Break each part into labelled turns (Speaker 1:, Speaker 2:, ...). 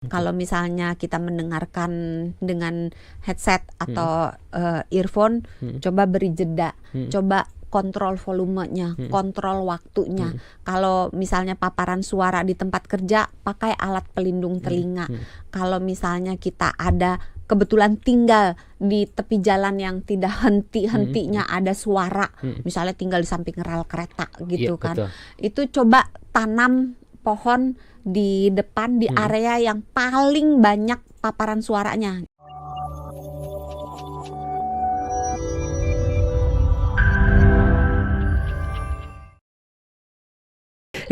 Speaker 1: Kalau misalnya kita mendengarkan dengan headset atau earphone, coba beri jeda, coba kontrol volumenya, kontrol waktunya. Kalau misalnya paparan suara di tempat kerja, pakai alat pelindung telinga. Kalau misalnya kita ada kebetulan tinggal di tepi jalan yang tidak henti-hentinya ada suara, misalnya tinggal di samping rel kereta gitu kan,
Speaker 2: betul.
Speaker 1: itu coba tanam pohon di depan di area yang paling banyak paparan suaranya.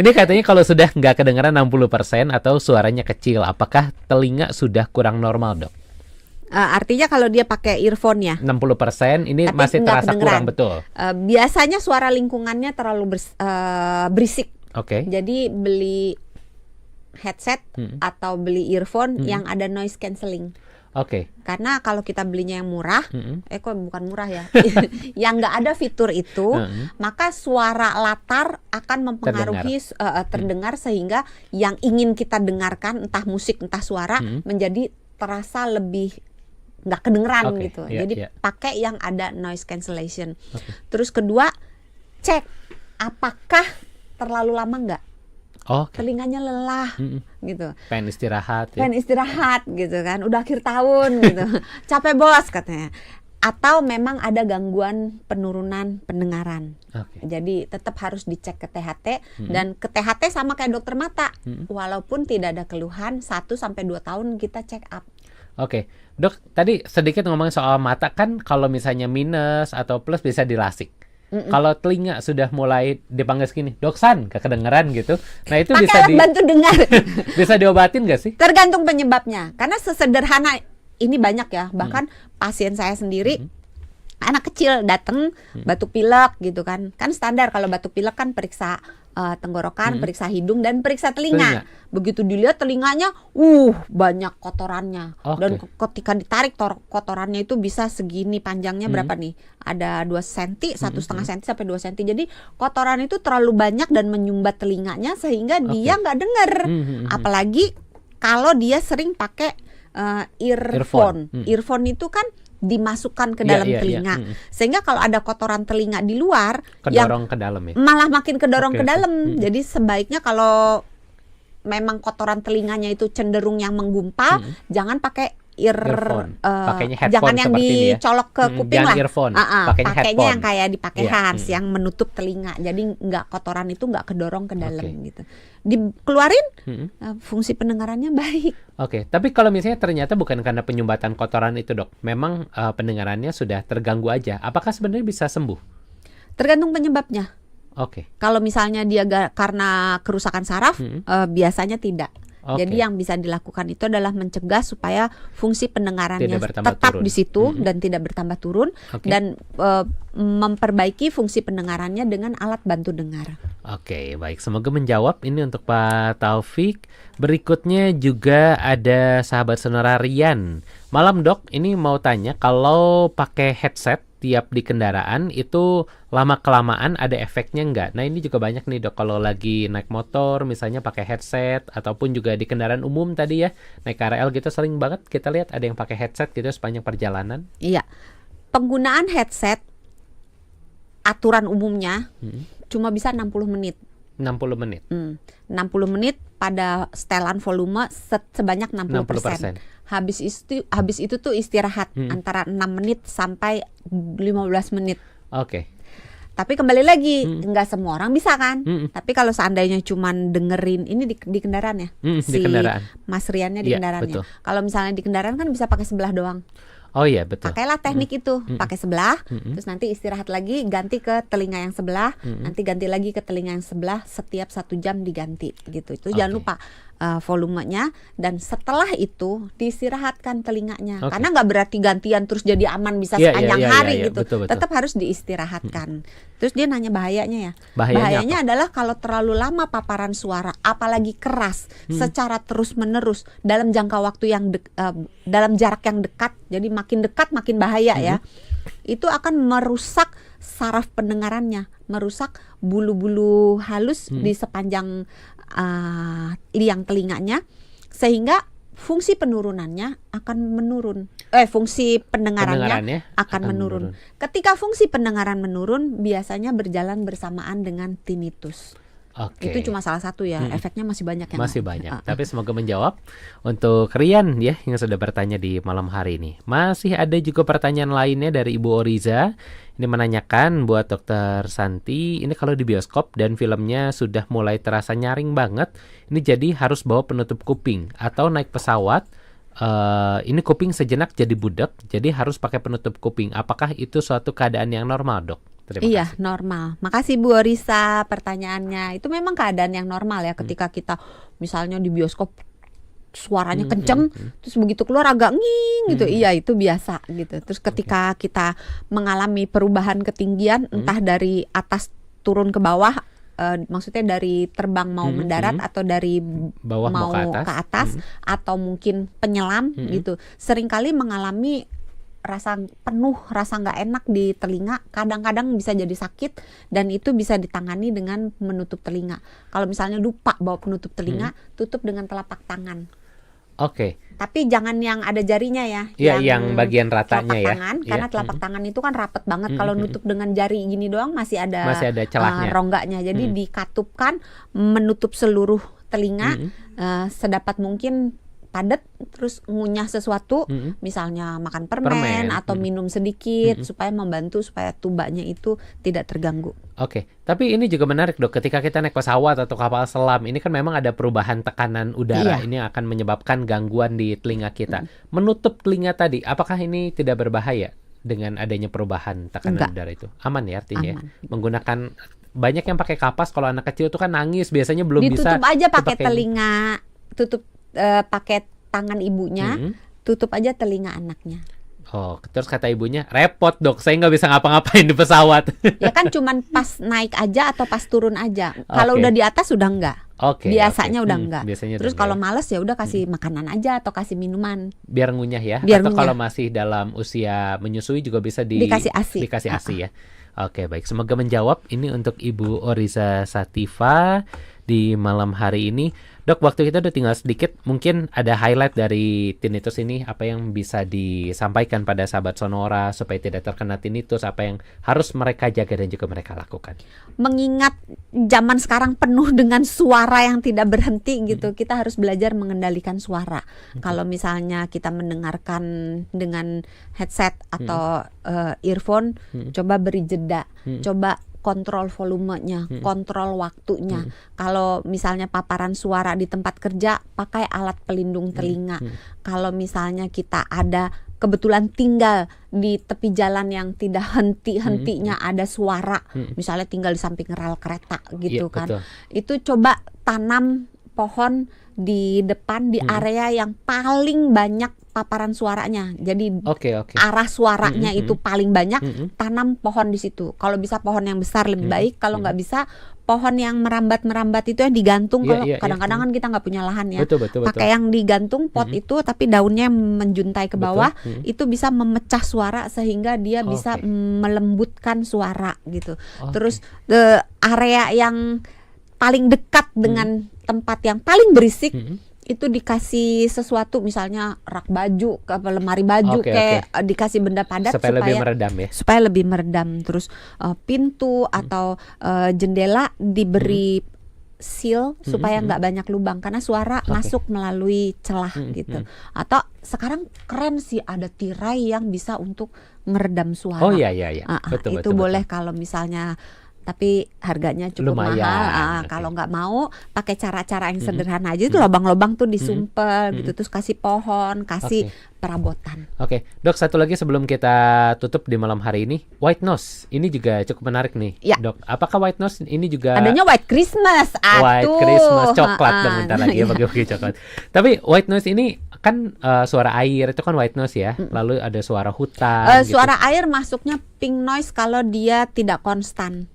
Speaker 2: Ini katanya kalau sudah nggak kedengaran 60% atau suaranya kecil, apakah telinga sudah kurang normal, Dok?
Speaker 1: Artinya kalau dia pakai earphone ya
Speaker 2: 60% ini
Speaker 1: tapi
Speaker 2: masih
Speaker 1: nggak
Speaker 2: terasa
Speaker 1: kedengeran.
Speaker 2: kurang, betul.
Speaker 1: Biasanya suara lingkungannya terlalu berisik.
Speaker 2: Oke.
Speaker 1: Jadi beli headset atau beli earphone yang ada noise cancelling.
Speaker 2: Oke.
Speaker 1: Karena kalau kita belinya yang murah, kok bukan murah ya, yang nggak ada fitur itu, maka suara latar akan mempengaruhi terdengar sehingga yang ingin kita dengarkan, entah musik entah suara, menjadi terasa lebih nggak kedengeran gitu. Jadi pakai yang ada noise cancellation. Terus kedua, cek apakah terlalu lama nggak. Telinganya lelah gitu.
Speaker 2: Pengen istirahat ya.
Speaker 1: Pengen istirahat gitu kan. Udah akhir tahun gitu. Capek bos katanya. Atau memang ada gangguan penurunan pendengaran. Jadi tetap harus dicek ke THT dan ke THT sama kayak dokter mata. Walaupun tidak ada keluhan 1-2 tahun kita check up.
Speaker 2: Oke. Dok, tadi sedikit ngomongin soal mata kan, kalau misalnya minus atau plus bisa dilasik. Kalau telinga sudah mulai dipanggil segini, Doksan, kedengeran gitu. Nah itu
Speaker 1: pakai
Speaker 2: bisa
Speaker 1: bantu dengar.
Speaker 2: bisa diobatin nggak sih?
Speaker 1: Tergantung penyebabnya. Karena sesederhana ini banyak ya. Bahkan pasien saya sendiri, anak kecil datang batuk pilek gitu kan. Kan standar kalau batuk pilek kan periksa tenggorokan, periksa hidung dan periksa telinga. Begitu dilihat telinganya, banyak kotorannya. Dan ketika ditarik kotorannya itu bisa segini panjangnya berapa nih? Ada 2 cm, 1,5 cm sampai 2 cm. Jadi kotoran itu terlalu banyak dan menyumbat telinganya sehingga dia nggak dengar. Apalagi kalau dia sering pakai earphone. Earphone itu kan dimasukkan ke dalam telinga. Sehingga kalau ada kotoran telinga di luar,
Speaker 2: kedorong ke dalam ya.
Speaker 1: Malah makin kedorong ke dalam. Jadi sebaiknya kalau memang kotoran telinganya itu cenderung yang menggumpal, jangan pakai
Speaker 2: earphone. Pakainya headphone,
Speaker 1: jangan yang dicolok ke kuping lah.
Speaker 2: Earphone.
Speaker 1: Pakainya yang kayak dipakai Hans, yang menutup telinga. Jadi kotoran itu nggak kedorong ke dalam gitu. Dikeluarin, fungsi pendengarannya baik.
Speaker 2: Tapi kalau misalnya ternyata bukan karena penyumbatan kotoran itu, Dok, memang pendengarannya sudah terganggu aja, apakah sebenarnya bisa sembuh?
Speaker 1: Tergantung penyebabnya. Kalau misalnya dia karena kerusakan saraf, biasanya tidak. Jadi yang bisa dilakukan itu adalah mencegah supaya fungsi pendengarannya tetap di situ dan tidak bertambah turun, dan memperbaiki fungsi pendengarannya dengan alat bantu dengar.
Speaker 2: Baik. Semoga menjawab ini untuk Pak Taufik. Berikutnya juga ada sahabat sonora Rian. Malam, Dok, ini mau tanya, kalau pakai headset tiap di kendaraan itu lama-kelamaan ada efeknya nggak? Nah ini juga banyak nih, Dok, kalau lagi naik motor misalnya pakai headset, ataupun juga di kendaraan umum tadi ya, naik KRL gitu sering banget kita lihat ada yang pakai headset gitu sepanjang perjalanan.
Speaker 1: Iya, penggunaan headset aturan umumnya cuma bisa 60 menit.
Speaker 2: 60 menit.
Speaker 1: 60 menit pada setelan volume sebanyak 60%. Habis itu tuh istirahat antara 6 menit sampai 15 menit. Tapi kembali lagi, nggak semua orang bisa kan. Tapi kalau seandainya cuman dengerin, ini di kendaraan ya,
Speaker 2: di kendaraan.
Speaker 1: Mas Riannya di kendaraannya. Kalau misalnya di kendaraan kan bisa pakai sebelah doang.
Speaker 2: Betul.
Speaker 1: Pakailah teknik itu, pakai sebelah, terus nanti istirahat lagi, ganti ke telinga yang sebelah, nanti ganti lagi ke telinga yang sebelah, setiap 1 jam diganti gitu. Itu jangan lupa volumenya, dan setelah itu diistirahatkan telinganya. Karena nggak berarti gantian terus jadi aman bisa sepanjang hari gitu.
Speaker 2: Betul.
Speaker 1: Tetap harus diistirahatkan. Terus dia nanya bahayanya ya.
Speaker 2: Bahayanya
Speaker 1: adalah kalau terlalu lama paparan suara, apalagi keras secara terus-menerus dalam jangka waktu yang dalam jarak yang dekat. Jadi makin dekat makin bahaya ya. Itu akan merusak saraf pendengarannya, merusak bulu-bulu halus di sepanjang liang telinganya, sehingga fungsi penurunannya akan menurun. Fungsi pendengarannya akan menurun. Ketika fungsi pendengaran menurun, biasanya berjalan bersamaan dengan tinnitus.
Speaker 2: Oke.
Speaker 1: Itu cuma salah satu ya, efeknya masih banyak yang
Speaker 2: Masih
Speaker 1: lain.
Speaker 2: banyak. Tapi semoga menjawab untuk Rian ya yang sudah bertanya di malam hari ini. Masih ada juga pertanyaan lainnya dari Ibu Oriza. Ini menanyakan buat Dokter Santi, ini kalau di bioskop dan filmnya sudah mulai terasa nyaring banget, ini jadi harus bawa penutup kuping atau naik pesawat. Ini kuping sejenak jadi budak, jadi harus pakai penutup kuping. Apakah itu suatu keadaan yang normal, Dok?
Speaker 1: Iya, normal. Makasih Bu Orisa pertanyaannya. Itu memang keadaan yang normal ya ketika kita misalnya di bioskop suaranya kenceng, terus begitu keluar agak nging gitu. Iya, itu biasa gitu. Terus ketika kita mengalami perubahan ketinggian entah dari atas turun ke bawah, maksudnya dari terbang mau mendarat atau dari
Speaker 2: bawah mau
Speaker 1: ke atas atau mungkin penyelam gitu. Seringkali mengalami rasa penuh, rasa nggak enak di telinga, kadang-kadang bisa jadi sakit dan itu bisa ditangani dengan menutup telinga. Kalau misalnya lupa bawa penutup telinga, tutup dengan telapak tangan.
Speaker 2: Oke.
Speaker 1: Tapi jangan yang ada jarinya ya.
Speaker 2: Iya, yang bagian ratanya ya.
Speaker 1: Tangan, karena telapak tangan itu kan rapet banget. Kalau nutup dengan jari gini doang masih ada
Speaker 2: celahnya,
Speaker 1: rongganya. Jadi dikatupkan, menutup seluruh telinga sedapat mungkin padat, terus ngunyah sesuatu, misalnya makan permen atau minum sedikit supaya membantu supaya tubanya itu tidak terganggu.
Speaker 2: Oke, tapi ini juga menarik Dok, ketika kita naik pesawat atau kapal selam, ini kan memang ada perubahan tekanan udara, ini akan menyebabkan gangguan di telinga kita. Menutup telinga tadi, apakah ini tidak berbahaya dengan adanya perubahan tekanan udara itu? Aman ya artinya?
Speaker 1: Aman.
Speaker 2: Menggunakan, banyak yang pakai kapas, kalau anak kecil itu kan nangis, biasanya belum bisa.
Speaker 1: Ditutup aja pakai telinga, tutup pakai tangan ibunya, tutup aja telinga anaknya.
Speaker 2: Oh, terus kata ibunya, repot Dok, saya nggak bisa ngapa-ngapain di pesawat.
Speaker 1: Ya kan cuman pas naik aja atau pas turun aja. Kalau udah di atas udah enggak. Biasanya udah enggak. Terus kalau males ya udah kasih makanan aja atau kasih minuman.
Speaker 2: Biar ngunyah ya.
Speaker 1: Biar
Speaker 2: atau
Speaker 1: ngunyah.
Speaker 2: Kalau masih dalam usia menyusui juga bisa
Speaker 1: dikasih ASI.
Speaker 2: Dikasih ASI ya. Oke, baik. Semoga menjawab ini untuk Ibu Oriza Sativa di malam hari ini. Dok, waktu kita udah tinggal sedikit. Mungkin ada highlight dari tinnitus ini, apa yang bisa disampaikan pada sahabat Sonora supaya tidak terkena tinnitus, apa yang harus mereka jaga dan juga mereka lakukan.
Speaker 1: Mengingat zaman sekarang penuh dengan suara yang tidak berhenti gitu, kita harus belajar mengendalikan suara. Kalau misalnya kita mendengarkan dengan headset atau earphone, coba beri jeda, coba kontrol volumenya, kontrol waktunya. Kalau misalnya paparan suara di tempat kerja, pakai alat pelindung telinga. Kalau misalnya kita ada kebetulan tinggal di tepi jalan yang tidak henti-hentinya ada suara, misalnya tinggal di samping rel kereta gitu kan.
Speaker 2: Betul.
Speaker 1: Itu coba tanam pohon di depan di area yang paling banyak paparan suaranya. Jadi arah suaranya itu paling banyak, tanam pohon di situ. Kalau bisa pohon yang besar lebih baik, kalau nggak bisa pohon yang merambat-merambat itu yang digantung. Kalau kadang-kadang kan kita nggak punya lahan ya. Pakai yang digantung pot itu tapi daunnya menjuntai ke bawah, itu bisa memecah suara sehingga dia bisa melembutkan suara gitu. Terus area yang paling dekat dengan tempat yang paling berisik itu dikasih sesuatu, misalnya rak baju, lemari baju, dikasih benda padat supaya
Speaker 2: lebih meredam ya.
Speaker 1: Supaya lebih meredam. Terus pintu atau jendela diberi seal supaya nggak banyak lubang karena suara masuk melalui celah gitu. Atau sekarang keren sih ada tirai yang bisa untuk meredam suara.
Speaker 2: Oh iya. Betul.
Speaker 1: Boleh kalau misalnya, tapi harganya cukup mahal. Kalau nggak mau pakai cara-cara yang sederhana aja, itu lubang-lubang tuh disumpel gitu, terus kasih pohon, kasih perabotan.
Speaker 2: Oke, Dok, satu lagi sebelum kita tutup di malam hari ini, white nose ini juga cukup menarik nih, Dok. Apakah white nose ini juga
Speaker 1: adanya white Christmas?
Speaker 2: White Christmas coklat dong, bentar lagi ya bagi-bagi coklat. Tapi white nose ini kan suara air itu kan white noise ya. Lalu ada suara hutan.
Speaker 1: Suara air masuknya pink noise kalau dia tidak konstan.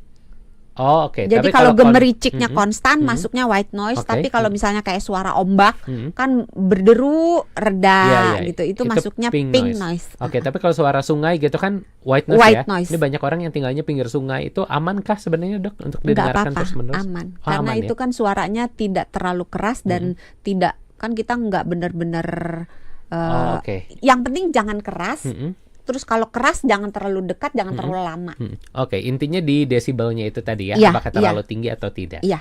Speaker 2: Oh, oke.
Speaker 1: Jadi kalau gemericiknya konstan masuknya white noise, tapi kalau misalnya kayak suara ombak kan berderu reda gitu, itu masuknya pink noise.
Speaker 2: Oke, tapi kalau suara sungai gitu kan white noise. Ini banyak orang yang tinggalnya pinggir sungai, itu amankah sebenarnya Dok untuk didengarkan terus-menerus?
Speaker 1: Aman. Karena itu kan suaranya tidak terlalu keras dan tidak Kan kita nggak benar-benar
Speaker 2: Oh, oke.
Speaker 1: yang penting jangan keras.
Speaker 2: Mm-mm.
Speaker 1: Terus kalau keras jangan terlalu dekat, jangan terlalu lama.
Speaker 2: Oke, intinya di desibelnya itu tadi ya,
Speaker 1: Iya,
Speaker 2: apakah
Speaker 1: iya.
Speaker 2: terlalu tinggi atau tidak.
Speaker 1: Iya.